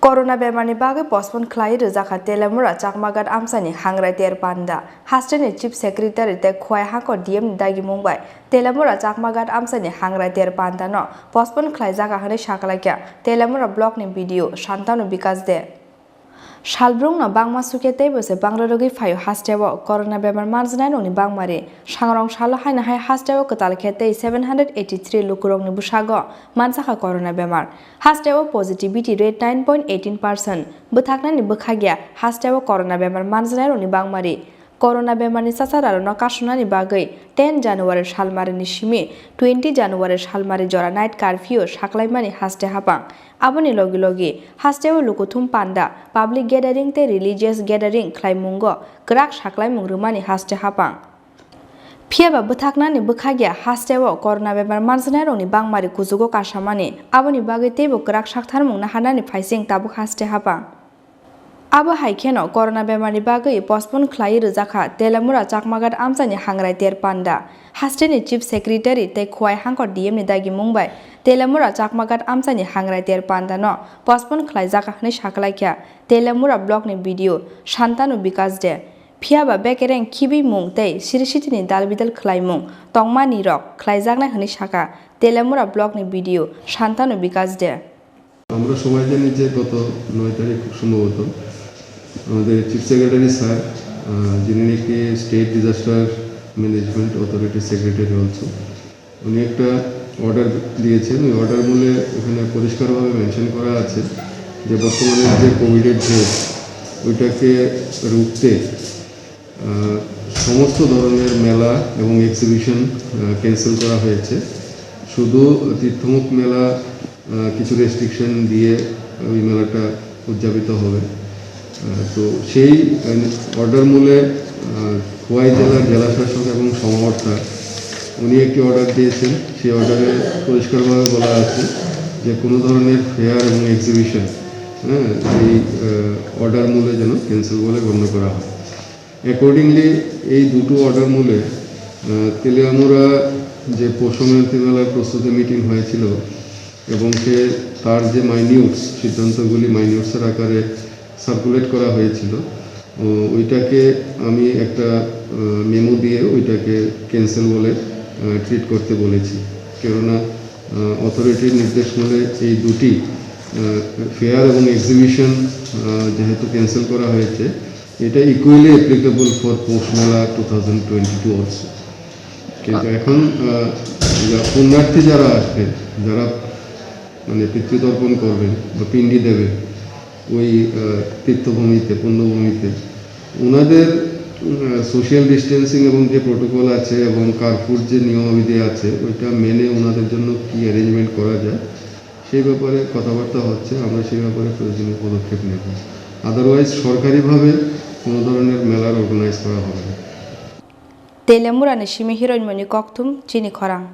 Corona Bemar Bagwi Posponed Khlaiwi Rwjakha Teliamura Chakmaghat Amchaini Hangrai Panda Hasteni Chief Secretary te Khorang DM Dagi Mumbai Teliamura Chakmaghat Amchaini Hangrai Panda no Posponed Khlaijaka hane sakalakya Teliamura block ni video Shantanu Bikas de Shalbrung no bangma suke tei bose bangrogi phayo hastewo corona bemar marjnai noni bangmari sangrong salo haina hai hastewo katal khete 783 lukurong ni busago mansakha corona bemar hastewo positivity rate 9.18% buthakna ni bukhagya hastewo corona bemar marjnai noni bangmari corona bemar ni sasararo no kasuna ni bagwi 10 January salmari ni simi 20 January salmari jora night curfew saklaimani haste hapang aboni logi logi hastewo lukuthum panda public gathering te religious gathering khlaimungo grak saklaimung rumani haste hapang phiaba buthaknani bukhagya hastewo corona bemar marjnai roni bangmari kujugo kasamani aboni bagwi tebo grak saktharmung na hanani phaising tabuk haste hapang abo haikeno corona bemar ni bagwi postpone Khlaiwi Rwjakha Teliamura Chakmaghat Amchaini Hangrai Panda hasteni chief secretary te Khorang DM ni dagi Mumbai Teliamura Chakmaghat Amchaini Hangrai Panda no postpone Khlaijaka hne saklakya Teliamura block ni video Shantanu Bikas de phiaba bekereng khibi mung tei sirisitini dalbidal khlaimung tongma nirok khlaijaknai hne saka Teliamura block ni video Shantanu Bikas de আমরা সবাই জানি যে গত 9 তারিখ সম্ভবত আমাদের chief secretary sir যিনি নাকি state disaster management authority secretary also উনি একটা অর্ডার দিয়েছেন ওই অর্ডার মূলে এখানে পরিষ্কারভাবে মেনশন করা আছে যে বর্তমানে যে কোভিডের যে ওইটাকে রুখতে সমস্ত ধরনের মেলা এবং এক্সিবিশন ক্যান্সেল করা হয়েছে শুধু তীর্থমুখ মেলা কিছু রেস্ট্রিকশন দিয়ে ওই মেলাটা উদযাপিত হবে তো সেই অর্ডার মূলে খোয়াই জেলার জেলাশাসক এবং সমবর্তা উনি একটি অর্ডার দিয়েছেন সেই অর্ডারে পরিষ্কারভাবে বলা আছে যে কোনো ধরনের ফেয়ার এবং এক্সিবিশন এই অর্ডার মূলে যেন ক্যান্সেল বলে গণ্য করা হয় অ্যাকর্ডিংলি এই দুটো অর্ডার মূলে তেলিয়ামুরা যে পৌষ মেলার প্রস্তুতি মিটিং হয়েছিল এবং তার যে মাইনিউটস সিদ্ধান্তগুলি মাইনিউটসের আকারে সার্কুলেট করা হয়েছিল ওইটাকে আমি একটা মেমো দিয়ে ওইটাকে ক্যান্সেল বলে ট্রিট করতে বলেছি কেননা অথরিটির নির্দেশ মূলে এই দুটি ফেয়ার এবং এক্সিবিশন যেহেতু ক্যান্সেল করা হয়েছে এটা ইকুয়ালি অ্যাপ্লিকেবল ফর পৌষ মেলা 2022 অলসো কিন্তু এখন পুণ্যার্থী যারা আসবেন যারা মানে পিতৃতর্পণ করবেন বা পিণ্ডি দেবে ওই তীর্থভূমিতে পুণ্যভূমিতে ওনাদের সোশ্যাল ডিস্টেন্সিং এবং যে প্রোটোকল আছে এবং কারফুর যে নিয়মাবলী আছে ওইটা মেনে ওনাদের জন্য কী অ্যারেঞ্জমেন্ট করা যায় সেই ব্যাপারে কথাবার্তা হচ্ছে আমরা সেই ব্যাপারে প্রয়োজনীয় পদক্ষেপ নেব আদারওয়াইজ সরকারিভাবে কোনো ধরনের মেলার অর্গানাইজ করা হবে না Teliamura ni shimi hiroin moni koktum Chini Khorang